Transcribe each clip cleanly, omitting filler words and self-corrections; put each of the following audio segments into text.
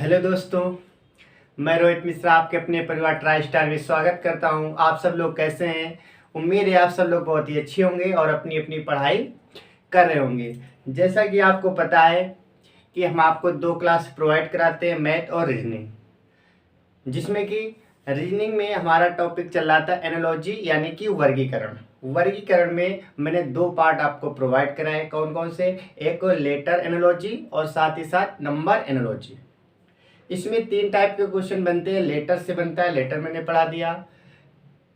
Hello दोस्तों, मैं रोहित मिश्रा आपके अपने परिवार ट्राई स्टार में स्वागत करता हूं। आप सब लोग कैसे हैं? उम्मीद है आप सब लोग बहुत ही अच्छे होंगे और अपनी अपनी पढ़ाई कर रहे होंगे। जैसा कि आपको पता है कि हम आपको 2 क्लास प्रोवाइड कराते हैं, मैथ और रीजनिंग, जिसमें कि रीजनिंग में हमारा टॉपिक चल रहा था एनालॉजी यानी कि वर्गीकरण। वर्गीकरण में मैंने 2 पार्ट आपको प्रोवाइड कराए। कौन कौन से? एक लेटर एनालॉजी और साथ ही साथ नंबर एनालॉजी। इसमें 3 टाइप के क्वेश्चन बनते हैं। लेटर से बनता है, लेटर मैंने पढ़ा दिया,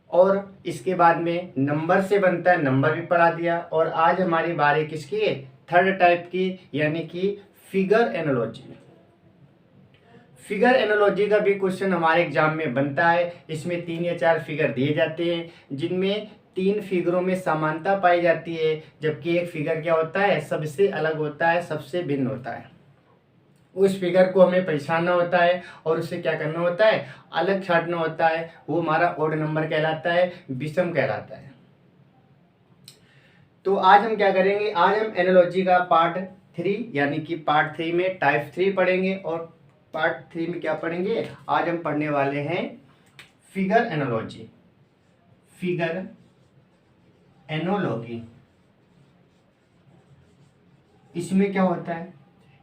और इसके बाद में नंबर से बनता है, नंबर भी पढ़ा दिया। और आज हमारी बारी किसकी है? थर्ड टाइप की, यानी कि फिगर एनालॉजी। फिगर एनालॉजी का भी क्वेश्चन हमारे एग्जाम में बनता है। इसमें 3 या 4 फिगर दिए जाते हैं, जिनमें 3 फिगरों में समानता पाई जाती है, जबकि एक फिगर क्या होता है? सबसे अलग होता है, सबसे भिन्न होता है। उस फिगर को हमें पहचानना होता है और उससे क्या करना होता है? अलग छांटना होता है। वो हमारा ओड नंबर कहलाता है, विषम कहलाता है। तो आज हम क्या करेंगे? आज हम एनालॉजी का पार्ट 3 यानी कि पार्ट 3 में टाइप 3 पढ़ेंगे, और पार्ट 3 में क्या पढ़ेंगे? आज हम पढ़ने वाले हैं फिगर एनालॉजी। फिगर एनालॉजी इसमें क्या होता है?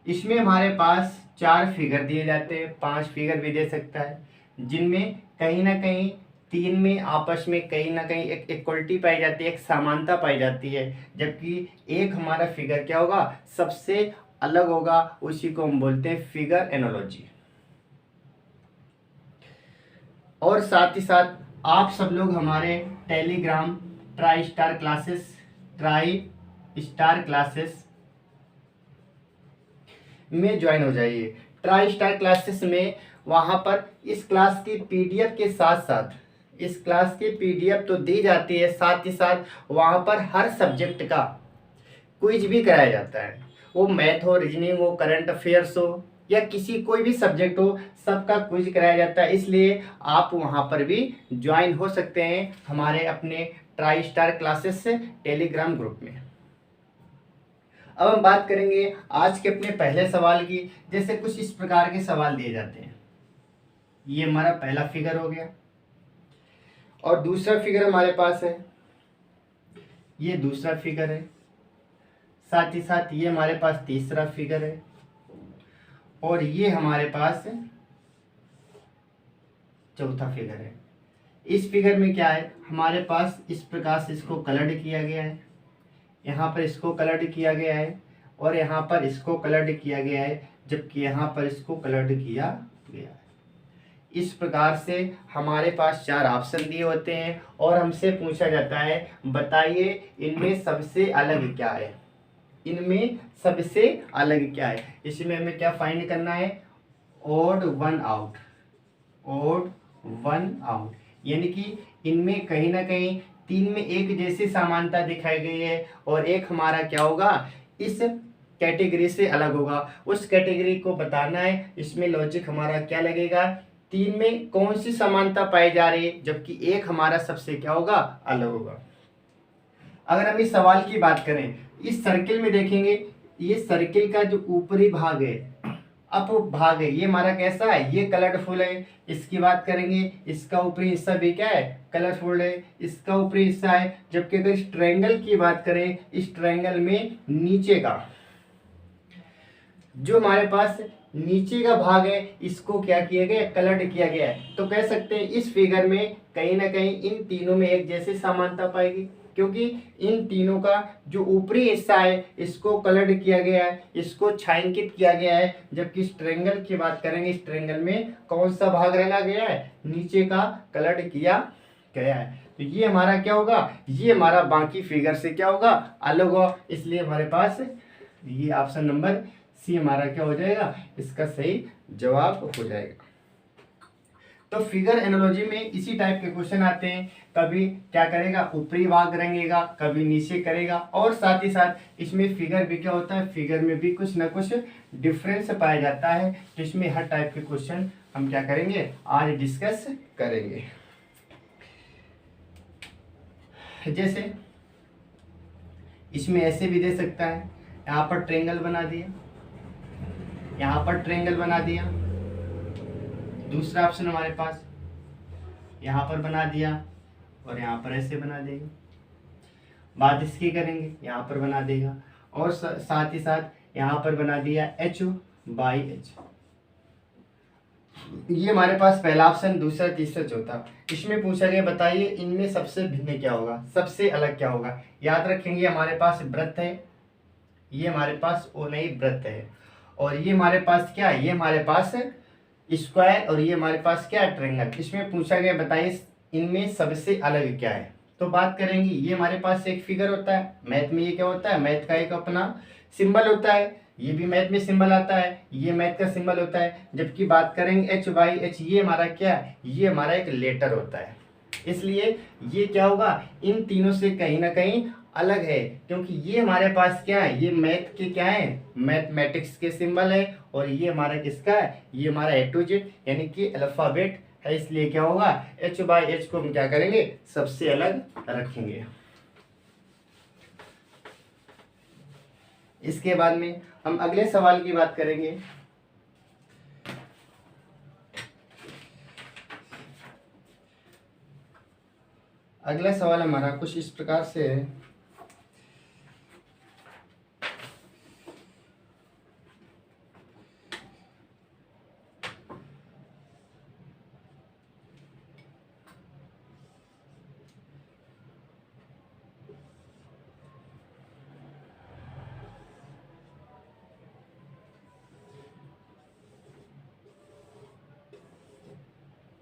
इसमें हमारे पास 4 फिगर दिए जाते हैं, 5 फिगर भी दे सकता है, जिनमें कहीं ना कहीं 3 में आपस में कहीं ना कहीं एक इक्वलिटी पाई जाती है, एक समानता पाई जाती है, जबकि एक हमारा फिगर क्या होगा? सबसे अलग होगा। उसी को हम बोलते हैं फिगर एनालॉजी। और साथ ही साथ आप सब लोग हमारे टेलीग्राम ट्राई स्टार क्लासेस में ज्वाइन हो जाइए। ट्राई स्टार क्लासेस में वहाँ पर इस क्लास की पीडीएफ के साथ साथ, इस क्लास की पीडीएफ तो दी जाती है, साथ ही साथ वहाँ पर हर सब्जेक्ट का क्विज भी कराया जाता है। वो मैथ हो, रीजनिंग हो, करंट अफेयर्स हो, या किसी कोई भी सब्जेक्ट हो, सबका क्विज कराया जाता है। इसलिए आप वहाँ पर भी ज्वाइन हो सकते हैं हमारे अपने ट्राई स्टार क्लासेस से टेलीग्राम ग्रुप में। अब हम बात करेंगे आज के अपने पहले सवाल की। जैसे कुछ इस प्रकार के सवाल दिए जाते हैं। ये हमारा पहला फिगर हो गया, और दूसरा फिगर हमारे पास है, ये दूसरा फिगर है। साथ ही साथ ये हमारे पास तीसरा फिगर है, और ये हमारे पास चौथा फिगर है। इस फिगर में क्या है? हमारे पास इस प्रकार से इसको कलर्ड किया गया है, यहाँ पर इसको कलर्ड किया गया है, और यहाँ पर इसको कलर्ड किया गया है, जबकि यहाँ पर इसको कलर्ड किया गया है। इस प्रकार से हमारे पास 4 ऑप्शन दिए होते हैं, और हमसे पूछा जाता है बताइए इनमें सबसे अलग क्या है? इनमें सबसे अलग क्या है? इसमें हमें क्या फाइंड करना है? Odd one out. Odd one out यानी कि इनमें कहीं ना कहीं 3 में एक जैसी समानता दिखाई गई है, और एक हमारा क्या होगा? इस कैटेगरी से अलग होगा। उस कैटेगरी को बताना है। इसमें लॉजिक हमारा क्या लगेगा? 3 में कौन सी समानता पाई जा रही है, जबकि एक हमारा सबसे क्या होगा? अलग होगा। अगर हम इस सवाल की बात करें, इस सर्किल में देखेंगे, ये सर्किल का जो ऊपरी भाग है, अप भाग है, ये हमारा कैसा है? ये कलरफुल है। इसकी बात करेंगे, इसका ऊपरी हिस्सा भी क्या है? कलरफुल है। इसका ऊपरी हिस्सा है। जबकि अगर इस ट्रायंगल की बात करें, इस ट्रायंगल में नीचे का जो हमारे पास नीचे का भाग है, इसको क्या किया गया? कलर्ड किया गया है। तो कह सकते हैं इस फिगर में कहीं ना कहीं इन तीनों में एक जैसी समानता पाएगी, क्योंकि इन तीनों का जो ऊपरी हिस्सा है इसको कलर्ड किया गया है, इसको छायांकित किया गया है। जबकि इस ट्रायंगल की बात करेंगे, इस ट्रायंगल में कौन सा भाग रहना गया है? नीचे का कलर्ड किया गया है। तो ये हमारा क्या होगा? ये हमारा बाकी फिगर से क्या होगा? अलग होगा। इसलिए हमारे पास ये ऑप्शन नंबर सी हमारा क्या हो जाएगा? इसका सही जवाब हो जाएगा। तो फिगर एनालॉजी में इसी टाइप के क्वेश्चन आते हैं। कभी क्या करेगा? ऊपरी भाग रंगेगा, कभी नीचे करेगा, और साथ ही साथ इसमें फिगर भी क्या होता है? फिगर में भी कुछ ना कुछ डिफरेंस पाया जाता है। तो इसमें हर टाइप के क्वेश्चन हम क्या करेंगे? आज डिस्कस करेंगे। जैसे इसमें ऐसे भी दे सकता है, यहाँ पर ट्रायंगल बना दिया, यहाँ पर ट्रायंगल बना दिया, दूसरा ऑप्शन हमारे पास यहाँ पर बना दिया और यहाँ पर ऐसे बना देंगे। बात इसकी करेंगे, यहाँ पर बना देगा और साथ ही साथ यहाँ पर बना दिया h/h। ये हमारे पास पहला ऑप्शन, दूसरा, तीसरा, चौथा। इसमें पूछा गया बताइए इनमें सबसे भिन्न क्या होगा, सबसे अलग क्या होगा। याद रखेंगे हमारे पास वृत्त है, ये हमारे पास ओ नहीं वृत्त है, और ये हमारे पास क्या है, ये हमारे पास स्क्वायर, और ये हमारे पास क्या है, ट्रायंगल। इसमें पूछा गया बताइए इनमें सबसे अलग क्या है। तो बात करेंगे, ये हमारे पास एक फिगर होता है मैथ में, ये क्या होता है, मैथ का एक अपना सिंबल होता है, ये भी मैथ में सिंबल आता है, ये मैथ का सिंबल होता है। जबकि बात करेंगे h/h, ये हमारा क्या है, ये हमारा एक लेटर होता है। इसलिए ये क्या होगा, इन तीनों से कहीं ना कहीं अलग है, क्योंकि ये हमारे पास क्या है, ये मैथ के क्या है, मैथमेटिक्स के सिंबल है, और ये हमारा किसका है, ये हमारा A to Z यानी कि अल्फाबेट है। इसलिए क्या होगा, h/h को हम क्या करेंगे, सबसे अलग रखेंगे। इसके बाद में हम अगले सवाल की बात करेंगे। अगला सवाल हमारा कुछ इस प्रकार से है।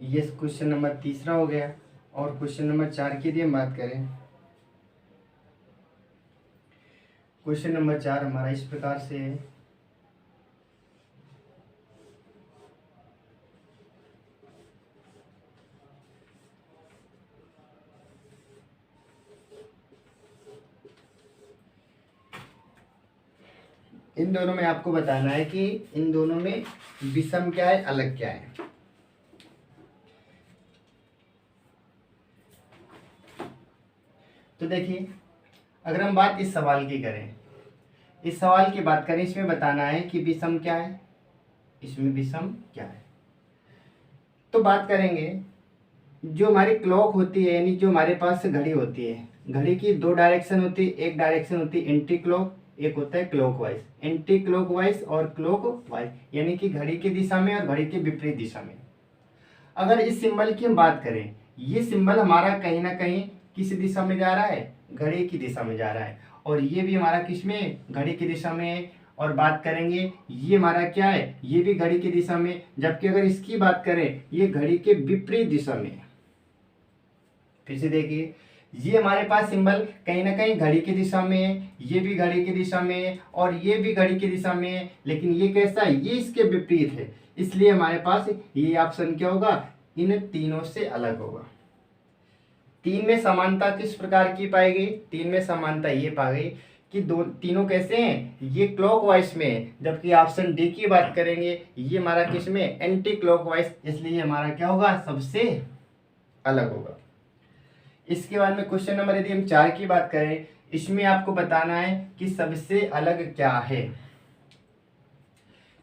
ये क्वेश्चन नंबर तीसरा हो गया, और क्वेश्चन नंबर 4 की यदि हम बात करें, क्वेश्चन नंबर 4 हमारा इस प्रकार से है। इन दोनों में आपको बताना है कि इन दोनों में विषम क्या है, अलग क्या है। तो देखिए, अगर हम बात इस सवाल की करें, इस सवाल की बात करें, इसमें बताना है कि विषम क्या है, इसमें विषम क्या है। तो बात करेंगे, जो हमारी क्लॉक होती है, यानी जो हमारे पास घड़ी होती है, घड़ी की दो डायरेक्शन होती है, एक डायरेक्शन होती है एंटी क्लॉक, एक होता है क्लॉकवाइज। एंटी क्लॉकवाइज और क्लॉकवाइज यानी कि घड़ी की दिशा में और घड़ी के विपरीत दिशा में। अगर इस सिंबल की हम बात करें, ये सिंबल हमारा कहीं ना कहीं किस दिशा में जा रहा है, घड़ी की दिशा में जा रहा है, और ये भी हमारा किस में, घड़ी की दिशा में है। और बात करेंगे, ये हमारा क्या है, ये भी घड़ी की दिशा में, जबकि अगर इसकी बात करें, ये घड़ी के विपरीत दिशा में है। फिर से देखिए, ये हमारे पास सिंबल कहीं ना कहीं घड़ी की दिशा में है, ये भी घड़ी की दिशा में है, और ये भी घड़ी की दिशा में है, लेकिन ये कैसा है, ये इसके विपरीत है। इसलिए हमारे पास ये ऑप्शन क्या होगा, इन तीनों से अलग होगा। तीन में समानता किस प्रकार की पाई गई, तीन में समानता ये पाई गई कि दो तीनों कैसे हैं, ये क्लॉकवाइज में है, जबकि ऑप्शन डी की बात करेंगे, ये हमारा किस में, एंटी क्लॉकवाइज। इसलिए हमारा क्या होगा, सबसे अलग होगा। इसके बाद में क्वेश्चन नंबर यदि हम 4 की बात करें, इसमें आपको बताना है कि सबसे अलग क्या है।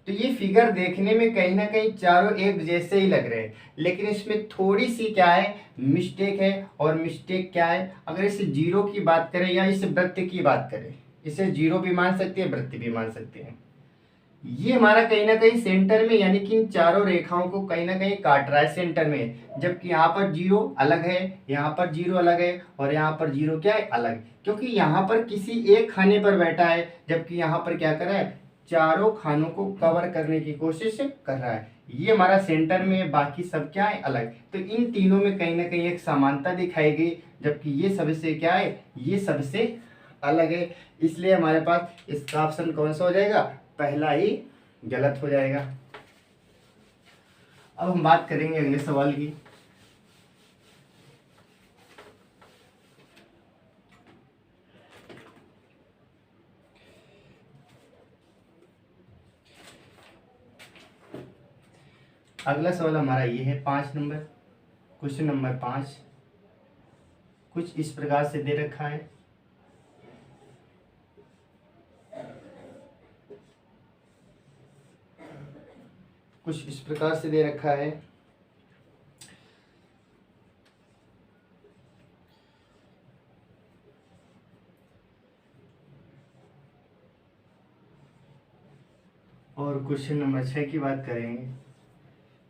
तो ये फिगर देखने में कहीं ना कहीं चारों एक जैसे ही लग रहे हैं, लेकिन इसमें थोड़ी सी क्या है, मिस्टेक है। और मिस्टेक क्या है, अगर इस जीरो की बात करें या इस वृत्त की बात करें, इसे जीरो भी मान सकते हैं, वृत्त भी मान सकते हैं। ये हमारा कहीं ना कहीं सेंटर में, यानी कि इन चारों रेखाओं को कहीं ना कहीं काट रहा है सेंटर में, जबकि यहाँ पर जीरो अलग है, यहाँ पर जीरो अलग है, और यहाँ पर जीरो क्या है, अलग, क्योंकि यहाँ पर किसी एक खाने पर बैठा है, जबकि यहाँ पर क्या कर रहा है, चारों खानों को कवर करने की कोशिश कर रहा है। ये हमारा सेंटर में, बाकी सब क्या है, अलग। तो इन तीनों में कहीं ना कहीं एक समानता दिखाई गई, जबकि ये सबसे क्या है, ये सबसे अलग है। इसलिए हमारे पास इसका ऑप्शन कौन सा हो जाएगा, पहला ही गलत हो जाएगा। अब हम बात करेंगे अगले सवाल की। अगला सवाल हमारा ये है 5 नंबर, क्वेश्चन नंबर 5 कुछ इस प्रकार से दे रखा है। कुछ इस प्रकार से दे रखा है और क्वेश्चन नंबर 6 की बात करेंगे।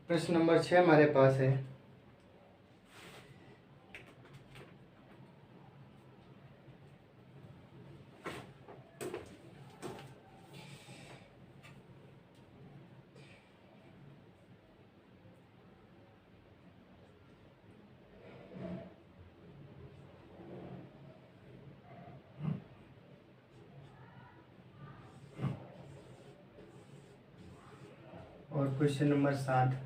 प्रश्न नंबर 6 हमारे पास है, और क्वेश्चन नंबर 7,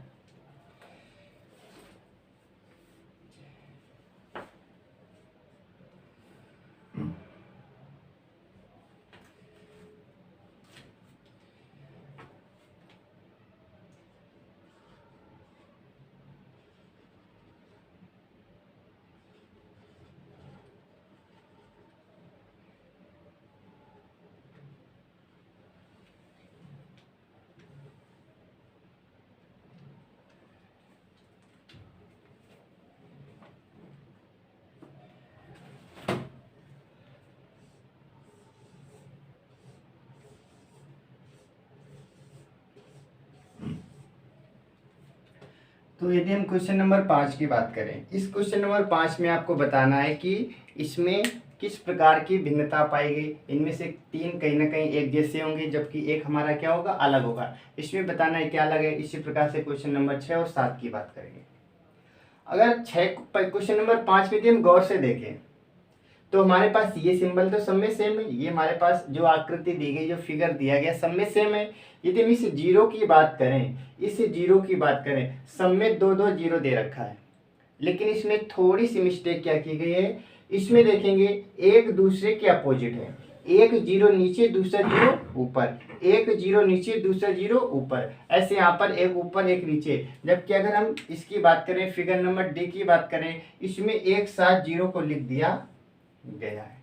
तो यदि हम क्वेश्चन नंबर 5 की बात करें, इस क्वेश्चन नंबर 5 में आपको बताना है कि इसमें किस प्रकार की भिन्नता पाई गई। इनमें से 3 कहीं ना कहीं एक जैसे होंगे, जबकि एक हमारा क्या होगा, अलग होगा। इसमें बताना है क्या अलग है। इसी प्रकार से क्वेश्चन नंबर 6 और 7 की बात करेंगे। अगर 6 क्वेश्चन नंबर 5 में यदि हम गौर से देखें तो हमारे पास ये सिंबल तो सब में सेम है। ये हमारे पास जो आकृति दी गई, जो फिगर दिया गया, सब में सेम है। यदि हम इस जीरो की बात करें, इस जीरो की बात करें, सब में 2-2 जीरो दे रखा है। लेकिन इसमें थोड़ी सी मिस्टेक क्या की गई है, इसमें देखेंगे एक दूसरे के अपोजिट है। एक जीरो नीचे, दूसरा जीरो ऊपर, एक जीरो नीचे, दूसरा जीरो ऊपर, ऐसे यहाँ पर एक ऊपर एक नीचे। जबकि अगर हम इसकी बात करें, फिगर नंबर डी की बात करें, इसमें एक साथ जीरो को लिख दिया गया है।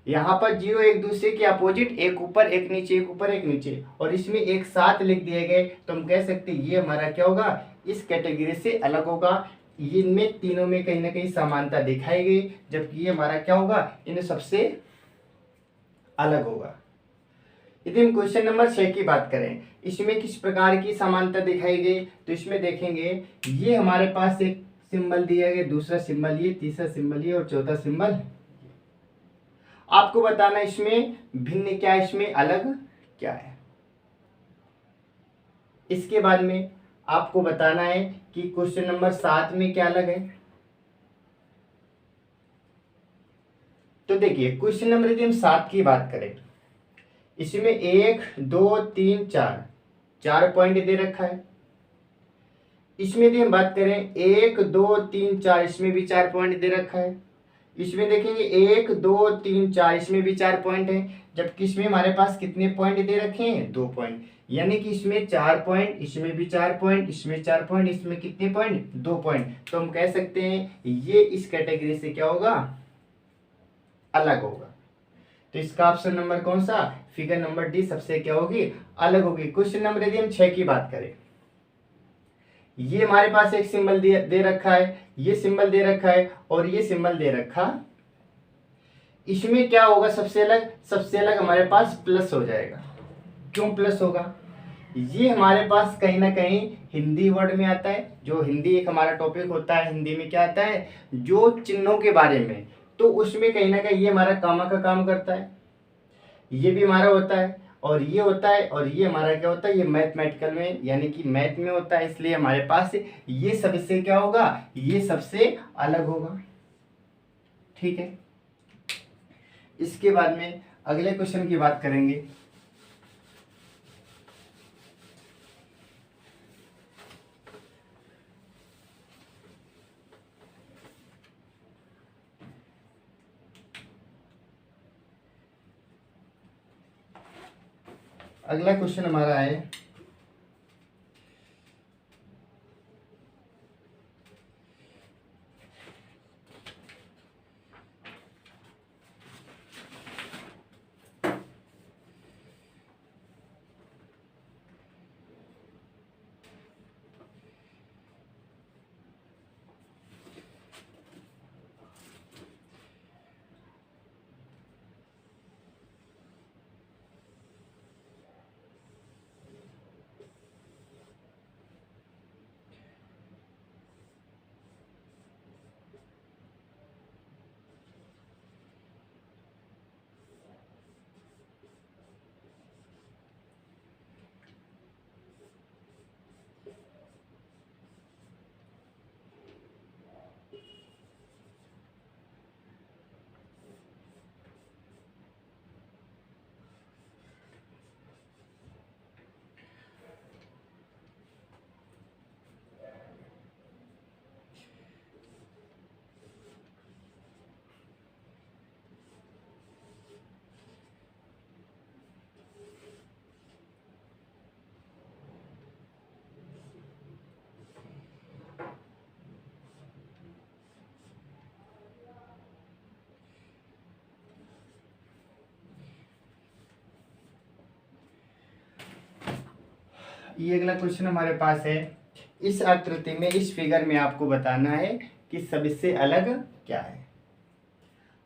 यहाँ पर जीरो एक दूसरे के अपोजिट, एक ऊपर एक नीचे, एक ऊपर एक नीचे, और इसमें एक साथ लिख दिए गए। तो हम कह सकते हैं ये हमारा क्या होगा, इस कैटेगरी से अलग होगा। इनमें तीनों में कहीं ना कहीं समानता दिखाई गई, जबकि ये हमारा क्या होगा, इन सबसे अलग होगा। यदि हम क्वेश्चन नंबर 6 की बात करें, इसमें किस प्रकार की समानता दिखाई गई, तो इसमें देखेंगे ये हमारे पास एक सिंबल दिया गया, दूसरा सिंबल ये, तीसरा सिंबल ये, और चौथा सिंबल। आपको बताना इसमें भिन्न क्या है, इसमें अलग क्या है। इसके बाद में आपको बताना है कि क्वेश्चन नंबर 7 में क्या अलग है। तो देखिए क्वेश्चन नंबर यदि हम 7 की बात करें, इसमें 1 2 3 4 4 पॉइंट दे रखा है। इसमें यदि हम बात करें 1 2 3 4, इसमें भी 4 पॉइंट दे रखा है। इसमें देखेंगे 1 2 3 4, इसमें भी 4 पॉइंट है। जबकि इसमें हमारे पास कितने पॉइंट दे रखे हैं, 2 पॉइंट। यानी कि इसमें 4 पॉइंट, इसमें भी 4 पॉइंट, इसमें 4 पॉइंट, इसमें कितने पॉइंट, 2 पॉइंट। तो हम कह सकते हैं ये इस कैटेगरी से क्या होगा, अलग होगा। तो इसका ऑप्शन नंबर कौन सा, फिगर नंबर डी सबसे क्या होगी, अलग होगी। क्वेश्चन नंबर यदि हम 6 की बात करें, ये हमारे पास एक सिंबल दे रखा है, ये सिंबल दे रखा है, और ये सिंबल दे रखा। इसमें क्या होगा, सबसे अलग, सबसे अलग हमारे पास प्लस हो जाएगा। क्यों प्लस होगा, ये हमारे पास कहीं ना कहीं हिंदी वर्ड में आता है। जो हिंदी एक हमारा टॉपिक होता है, हिंदी में क्या आता है, जो चिन्हों के बारे में, तो उसमें कहीं ना कहीं ये हमारा कामा का काम करता है। ये भी हमारा होता है, और ये होता है, और ये हमारा क्या होता है, ये मैथमेटिकल में यानी कि मैथ में होता है। इसलिए हमारे पास ये सबसे क्या होगा, ये सबसे अलग होगा। ठीक है, इसके बाद में अगले क्वेश्चन की बात करेंगे। अगला क्वेश्चन हमारा है, ये अगला क्वेश्चन हमारे पास है। इस आकृति में, इस फिगर में आपको बताना है कि सबसे अलग क्या है।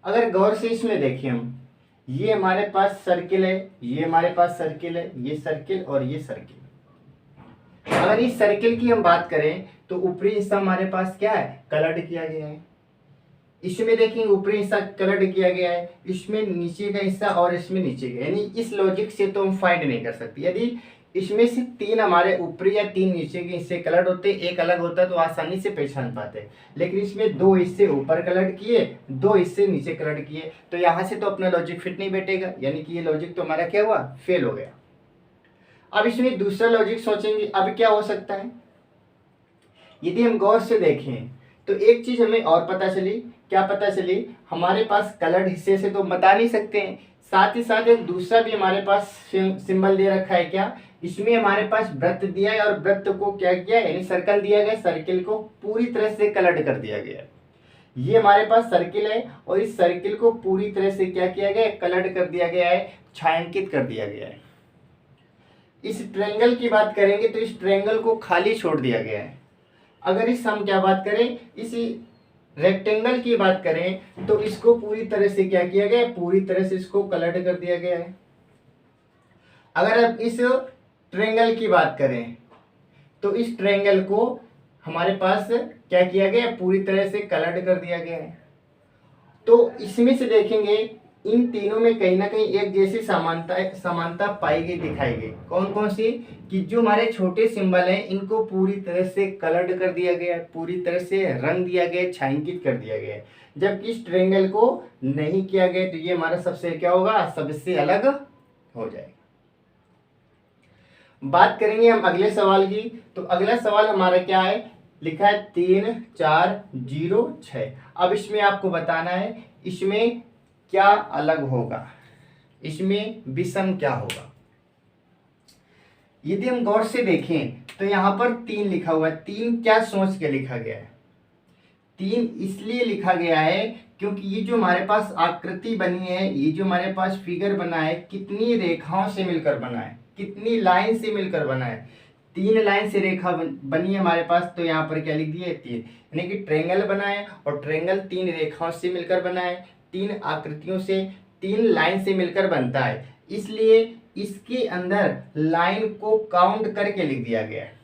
अगर गौर से इसमें देखें हम, ये हमारे पास सर्किल है, ये हमारे पास सर्किल है, ये सर्किल और ये सर्किल। अगर इस सर्किल की हम बात करें तो ऊपरी हिस्सा हमारे पास क्या है, कलर्ड किया गया है। इसमें देखेंगे ऊपरी हिस्सा कलर्ड किया गया है, इसमें नीचे का हिस्सा और इसमें नीचे का, यानी इस लॉजिक से तो हम फाइंड नहीं कर सकते। यदि इसमें से 3 हमारे ऊपरी या 3 नीचे के हिस्से कलर्ड होते, एक अलग होता तो आसानी से पहचान पाते, लेकिन इसमें 2 हिस्से ऊपर कलर्ड किए, 2 हिस्से नीचे कलर्ड किए, तो यहाँ से तो अपना लॉजिक फिट नहीं बैठेगा, यानी कि ये लॉजिक तो हमारा क्या हुआ, फेल हो गया। अब इसमें दूसरा लॉजिक सोचेंगे, अब क्या हो सकता है। यदि हम गौर से देखें तो एक चीज हमें और पता चली, क्या पता चली, हमारे पास कलर्ड हिस्से से तो बता नहीं सकते हैं, साथ ही साथ एक दूसरा भी हमारे पास सिंबल दे रखा है। क्या, इसमें हमारे पास वृत्त दिया है और वृत्त को क्या किया, यानी सर्कल दिया गया, सर्किल को पूरी तरह से कलर्ड कर दिया गया है। ये हमारे पास सर्किल है और इस सर्किल को पूरी तरह से क्या किया गया है, कलर्ड कर दिया गया है, छायांकित कर दिया गया है। इस ट्रायंगल की बात करेंगे तो इस ट्रायंगल को खाली छोड़ दिया गया है। अगर इस हम क्या बात करें, इस रेक्टेंगल की बात करें तो इसको पूरी तरह से क्या किया गया है, पूरी तरह से इसको कलर्ड कर दिया गया है। अगर अब इस ट्रायंगल की बात करें तो इस ट्रायंगल को हमारे पास क्या किया गया है, पूरी तरह से कलर्ड कर दिया गया है। तो इसमें से देखेंगे इन तीनों में कहीं ना कहीं एक जैसी समानता पाई गई, दिखाई गई। कौन कौन सी, कि जो हमारे छोटे सिंबल हैं इनको पूरी तरह से कलर्ड कर दिया गया है, पूरी तरह से रंग दिया गया है, छायांकित कर दिया गया है, जबकि इस ट्रायंगल को नहीं किया गया, तो ये हमारा सबसे क्या होगा, सबसे अलग हो जाएगा। बात करेंगे हम अगले सवाल की, तो अगला सवाल हमारा क्या है, लिखा है 3 4 0 6। अब इसमें आपको बताना है इसमें क्या अलग होगा, इसमें विषम क्या होगा। यदि हम गौर से देखें तो यहां पर 3 लिखा हुआ है। 3 क्या सोच के लिखा गया है, 3 इसलिए लिखा गया है क्योंकि ये जो हमारे पास आकृति बनी है, ये जो हमारे पास फिगर बना है, कितनी रेखाओं से मिलकर बना है, कितनी लाइन से मिलकर बना है, 3 लाइन से रेखा बनी है हमारे पास, तो यहाँ पर क्या लिख दिए, 3, यानी कि ट्रायंगल बना है और ट्रायंगल 3 रेखाओं से मिलकर बना है, 3 आकृतियों से, 3 लाइन से मिलकर बनता है, इसलिए इसके अंदर लाइन को काउंट करके लिख दिया गया है,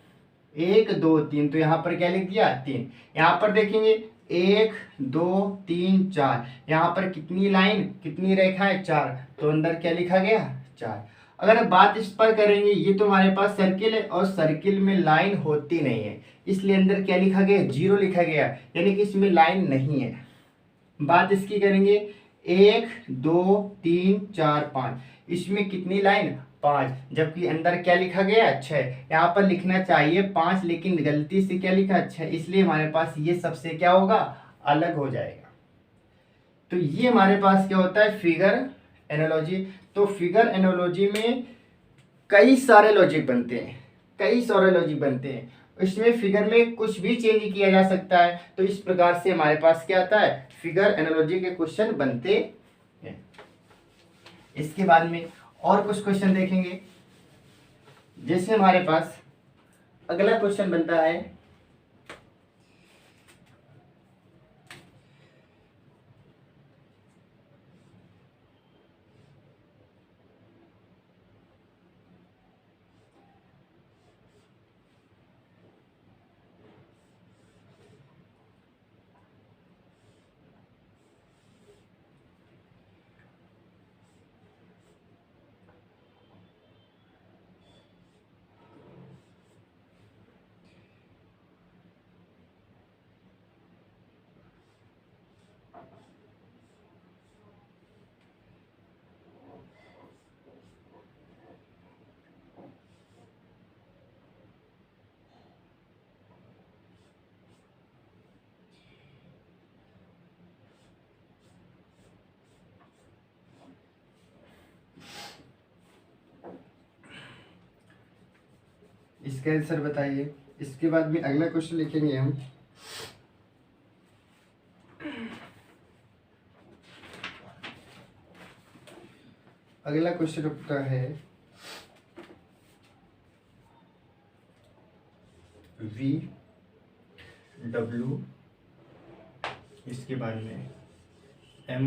1 2 3, तो यहाँ पर क्या लिख दिया, 3। यहाँ पर देखेंगे 1 2 3 4, यहाँ पर कितनी लाइन, कितनी रेखाएं, 4, तो अंदर क्या लिखा गया, 4। अगर बात इस पर करेंगे, ये तो हमारे पास सर्किल है और सर्किल में लाइन होती नहीं है, इसलिए अंदर क्या लिखा गया, 0 लिखा गया, यानी कि इसमें लाइन नहीं है। बात इसकी करेंगे 1 2 3 4 5, इसमें कितनी लाइन, 5, जबकि अंदर क्या लिखा गया, 6। यहाँ पर लिखना चाहिए 5, लेकिन गलती से क्या लिखा, 6, इसलिए हमारे पास ये सबसे क्या होगा, अलग हो जाएगा। तो ये हमारे पास क्या होता है, फिगर एनालॉजी। तो फिगर एनालॉजी में कई सारे लॉजिक बनते हैं, कई सारे लॉजिक बनते हैं, इसमें फिगर में कुछ भी चेंज किया जा सकता है। तो इस प्रकार से हमारे पास क्या आता है, फिगर एनालॉजी के क्वेश्चन बनते हैं। इसके बाद में और कुछ क्वेश्चन देखेंगे, जैसे हमारे पास अगला क्वेश्चन बनता है, इसका आंसर बताइए। इसके बाद में अगला क्वेश्चन लिखेंगे हम, अगला क्वेश्चन होता है वी डब्ल्यू, इसके बाद में एम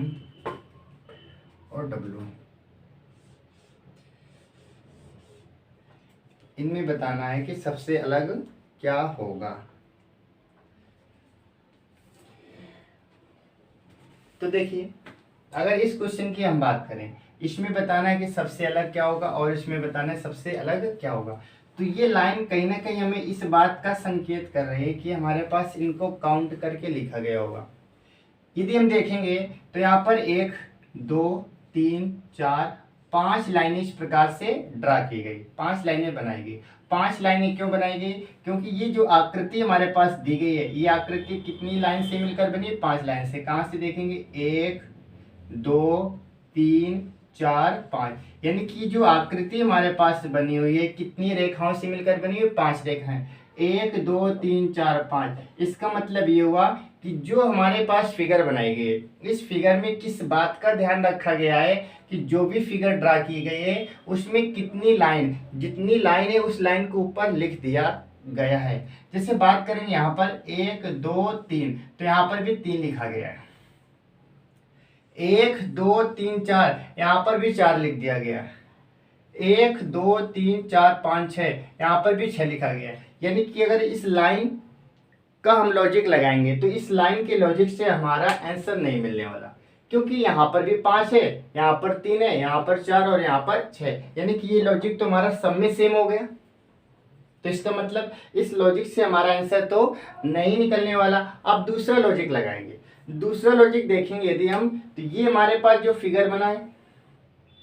और डब्ल्यू, इनमें बताना है कि सबसे अलग क्या होगा। तो देखिए, अगर इस क्वेश्चन की हम बात करें, इसमें बताना है कि सबसे अलग क्या होगा और इसमें बताना है सबसे अलग क्या होगा। तो ये लाइन कहीं ना कहीं हमें इस बात का संकेत कर रही है कि हमारे पास इनको काउंट करके लिखा गया होगा। यदि हम देखेंगे तो यहाँ पर 1 2 3 4 5 लाइनें इस प्रकार से ड्रा की गई, 5 लाइनें बनाई गई। 5 लाइनें क्यों बनाई गई? क्योंकि ये जो आकृति हमारे पास दी गई है, ये आकृति कितनी लाइन से मिलकर बनी है? 5 लाइन से। कहाँ से देखेंगे? 1 2 3 4 5, यानी कि जो आकृति हमारे पास बनी हुई है कितनी रेखाओं से मिलकर बनी हुई है? 5 रेखाएं। 1 2 3 4 5। इसका मतलब ये हुआ कि जो हमारे पास फिगर बनाई गई है, इस फिगर में किस बात का ध्यान रखा गया है कि जो भी फिगर ड्रा की गई है उसमें कितनी लाइन, जितनी लाइन है उस लाइन को ऊपर लिख दिया गया है। जैसे बात करेंगे यहाँ पर 1 2 3, तो यहाँ पर भी 3 लिखा गया है। 1 2 3 4, यहाँ पर भी 4 लिख दिया गया है। 1 2 3 4 5 6, यहाँ पर भी 6 लिखा गया है। यानी कि अगर इस लाइन का हम लॉजिक लगाएंगे तो इस लाइन के लॉजिक से हमारा आंसर नहीं मिलने वाला, क्योंकि यहाँ पर भी 5 है, यहाँ पर 3 है, यहाँ पर 4 और यहाँ पर 6, यानी कि ये लॉजिक तो हमारा सब में सेम हो गया। तो इसका मतलब इस लॉजिक से हमारा आंसर तो नहीं निकलने वाला। अब दूसरा लॉजिक लगाएंगे। दूसरा लॉजिक देखेंगे यदि हम, तो ये हमारे पास जो फिगर बना है,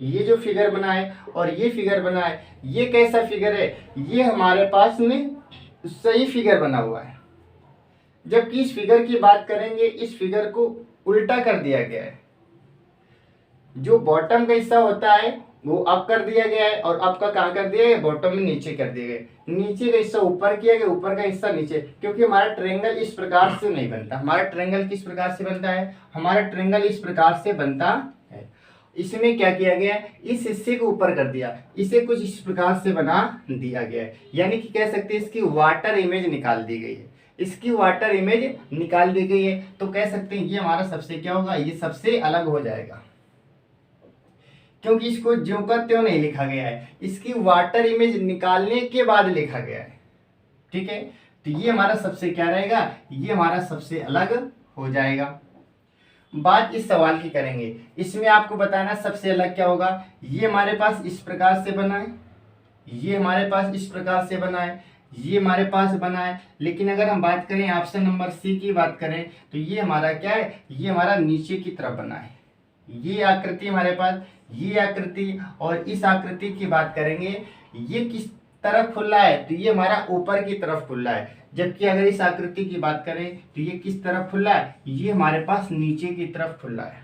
ये जो फिगर बना है और ये फिगर बना है, ये कैसा फिगर है? ये हमारे पास में सही फिगर बना हुआ है। जबकि इस फिगर की बात करेंगे, इस फिगर को उल्टा कर दिया गया है। जो बॉटम का हिस्सा होता है वो अप कर दिया गया है और अप का कहाँ कर दिया गया? बॉटम में नीचे कर दिया गया। नीचे का हिस्सा ऊपर किया गया, ऊपर का हिस्सा नीचे, क्योंकि हमारा ट्रायंगल इस प्रकार से नहीं बनता। हमारा ट्रायंगल किस प्रकार से बनता है? हमारा ट्रायंगल इस प्रकार से बनता है। इसमें क्या किया गया है? इस हिस्से को ऊपर कर दिया, इसे कुछ इस प्रकार से बना दिया गया है। यानी कि कह सकते हैं इसकी वाटर इमेज निकाल दी गई है, इसकी वाटर इमेज निकाल दी गई है। तो कह सकते हैं ये हमारा सबसे क्या होगा? ये सबसे अलग हो जाएगा, क्योंकि इसको ज्यों का त्यों नहीं लिखा गया है, इसकी वाटर इमेज निकालने के बाद लिखा गया है। ठीक है, तो ये हमारा सबसे क्या रहेगा? ये हमारा सबसे अलग हो जाएगा। बात इस सवाल की करेंगे, इसमें आपको बताना सबसे अलग क्या होगा। ये हमारे पास इस प्रकार से बना है, ये हमारे पास इस प्रकार से बना है, ये हमारे पास बना है। लेकिन अगर हम बात करें ऑप्शन नंबर सी की बात करें, तो ये हमारा क्या है? ये हमारा नीचे की तरफ बना है। ये आकृति हमारे पास, ये आकृति, और इस आकृति की बात करेंगे, ये किस तरफ खुला है? तो ये हमारा ऊपर की तरफ खुला है। जबकि अगर इस आकृति की बात करें तो ये किस तरफ खुला है? ये हमारे पास नीचे की तरफ खुला है।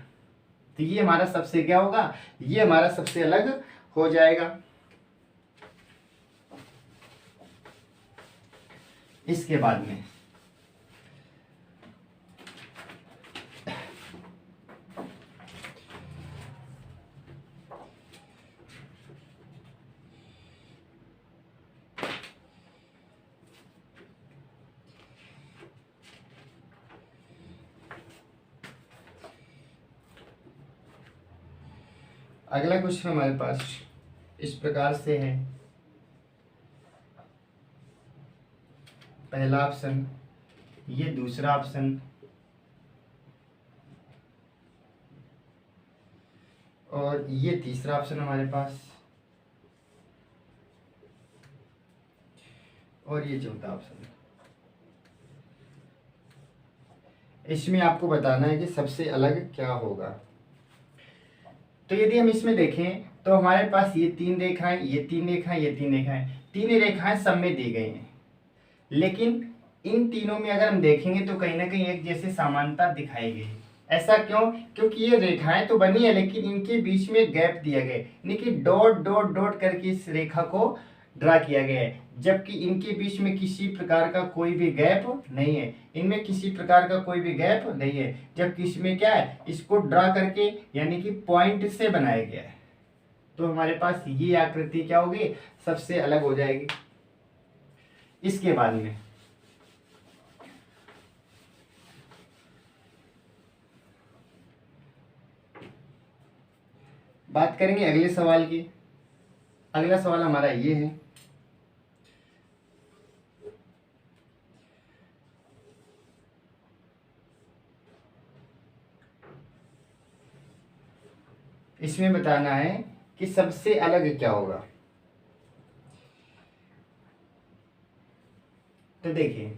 तो ये हमारा सबसे क्या होगा? ये हमारा सबसे अलग हो जाएगा। इसके बाद में अगला क्वेश्चन हमारे पास इस प्रकार से है। पहला ऑप्शन, ये दूसरा ऑप्शन और ये तीसरा ऑप्शन हमारे पास, और ये चौथा ऑप्शन। इसमें आपको बताना है कि सबसे अलग क्या होगा। तो यदि हम इसमें देखें तो हमारे पास ये 3 रेखाएं, ये 3 रेखाएं, ये 3 रेखाएं, 3 रेखाएं सब में दी गई हैं। लेकिन इन तीनों में अगर हम देखेंगे तो कहीं ना कहीं एक जैसे समानता दिखाई गई। ऐसा क्यों? क्योंकि ये रेखाएं तो बनी है लेकिन इनके बीच में गैप दिया गया है, यानी कि डॉट डॉट डॉट करके इस रेखा को ड्रा किया गया है। जबकि इनके बीच में किसी प्रकार का कोई भी गैप नहीं है, इनमें किसी प्रकार का कोई भी गैप नहीं है। जबकि इसमें क्या है? इसको ड्रा करके यानी कि पॉइंट से बनाया गया है। तो हमारे पास ये आकृति क्या होगी? सबसे अलग हो जाएगी। इसके बाद में बात करेंगे अगले सवाल की। अगला सवाल हमारा ये है, इसमें बताना है कि सबसे अलग क्या होगा। तो देखिए,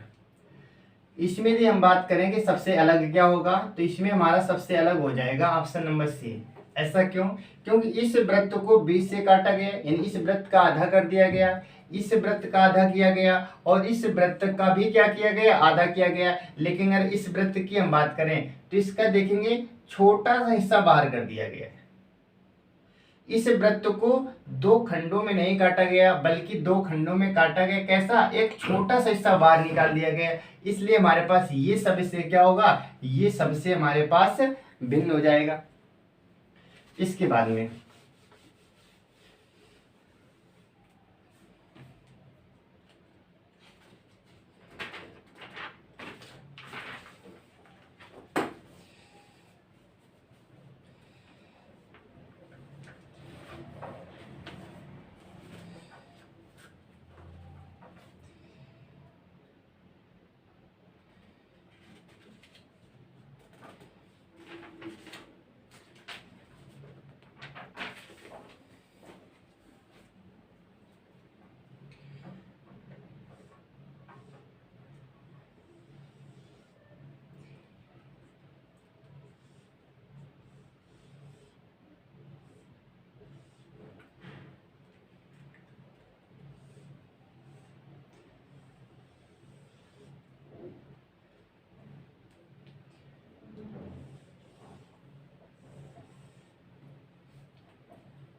इसमें यदि हम बात करें कि सबसे अलग क्या होगा, तो इसमें हमारा सबसे अलग हो जाएगा ऑप्शन नंबर सी। ऐसा क्यों? क्योंकि इस वृत्त को बीच से काटा गया, यानी इस वृत्त का आधा कर दिया गया, इस वृत्त का आधा किया गया, और इस वृत्त का भी क्या किया गया, आधा किया गया। लेकिन अगर इस वृत्त की हम बात करें तो इसका देखेंगे छोटा सा हिस्सा बाहर कर दिया गया है। इस वृत्त को दो खंडों में नहीं काटा गया, बल्कि दो खंडों में काटा गया। कैसा? एक छोटा सा हिस्सा बाहर निकाल दिया गया। इसलिए हमारे पास ये सबसे क्या होगा, ये सबसे हमारे पास भिन्न हो जाएगा। इसके बाद में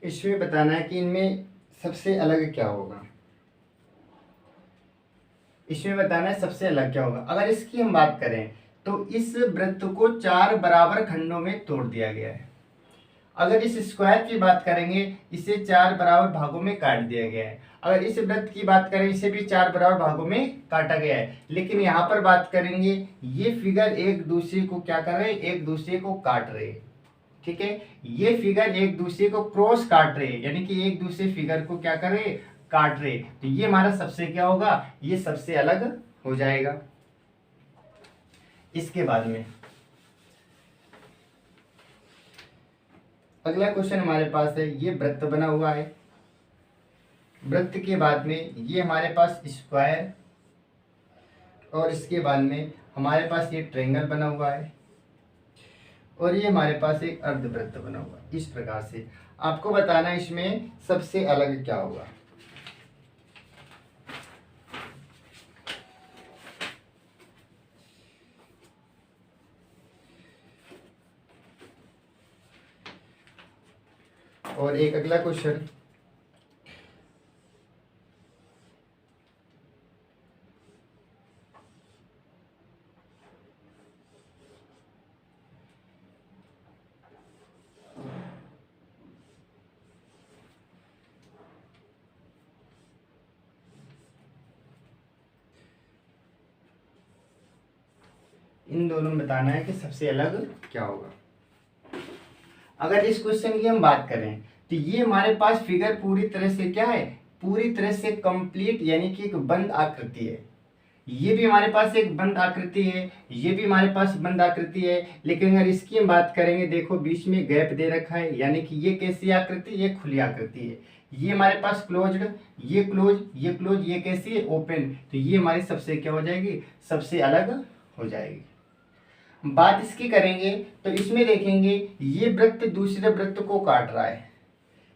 इसमें बताना है कि इनमें सबसे अलग क्या होगा। इसमें बताना है सबसे अलग क्या होगा। अगर इसकी हम बात करें तो इस वृत्त को 4 बराबर खंडों में तोड़ दिया गया है। अगर इस स्क्वायर की बात करेंगे, इसे 4 बराबर भागों में काट दिया गया है। अगर इस वृत्त की बात करें, इसे भी 4 बराबर भागों में काटा गया है। लेकिन यहाँ पर बात करेंगे, ये फिगर एक दूसरे को क्या कर रहे हैं, एक दूसरे को काट रहे हैं। ठीक है, ये फिगर एक दूसरे को क्रॉस काट रहे हैं, यानी कि एक दूसरे फिगर को क्या कर रहे, काट रहे। तो ये हमारा सबसे क्या होगा, ये सबसे अलग हो जाएगा। इसके बाद में अगला क्वेश्चन हमारे पास है, ये वृत्त बना हुआ है। वृत्त के बाद में ये हमारे पास स्क्वायर, और इसके बाद में हमारे पास ये ट्रायंगल बना हुआ है, और ये हमारे पास एक अर्धवृत्त बना हुआ है। इस प्रकार से आपको बताना है इसमें सबसे अलग क्या होगा। और एक अगला क्वेश्चन, इन दोनों में बताना है कि सबसे अलग क्या होगा। अगर इस क्वेश्चन की हम बात करें तो ये हमारे पास फिगर पूरी तरह से क्या है, पूरी तरह से कंप्लीट, यानी कि एक बंद आकृति है। ये भी हमारे पास एक बंद आकृति है, ये भी हमारे पास बंद आकृति है। लेकिन अगर इसकी हम बात करेंगे, देखो बीच में गैप दे रखा है, यानी कि ये कैसी आकृति, ये खुली आकृति है। ये हमारे पास क्लोज्ड, ये क्लोज, ये क्लोज, ये कैसी है, ओपन। तो ये हमारी सबसे क्या हो जाएगी, सबसे अलग हो जाएगी। बात इसकी करेंगे तो इसमें देखेंगे, ये वृत्त दूसरे वृत्त को काट रहा है,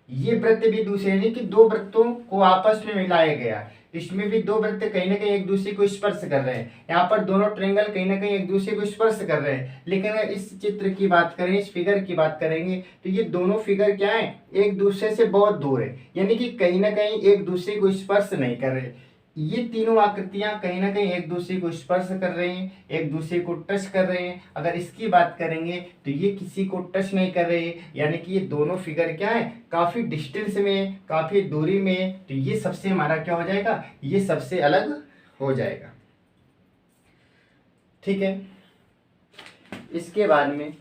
ये वृत्त भी दूसरे, यानी कि दो वृत्तों को आपस में मिलाया गया। इसमें भी दो वृत्त कहीं ना कहीं एक दूसरे को स्पर्श कर रहे हैं। यहाँ पर दोनों ट्रायंगल कहीं ना कहीं एक दूसरे को स्पर्श कर रहे हैं। लेकिन अगर इस चित्र की बात करें, इस फिगर की बात करेंगे, तो ये दोनों फिगर क्या है, एक दूसरे से बहुत दूर है, यानी कि कहीं ना कहीं एक दूसरे को स्पर्श नहीं कर रहे। ये तीनों आकृतियां कहीं ना कहीं एक दूसरे को स्पर्श कर रहे हैं, एक दूसरे को टच कर रहे हैं। अगर इसकी बात करेंगे तो ये किसी को टच नहीं कर रहे, यानी कि ये दोनों फिगर क्या है, काफी डिस्टेंस में, काफी दूरी में। तो ये सबसे हमारा क्या हो जाएगा, ये सबसे अलग हो जाएगा। ठीक है, इसके बाद में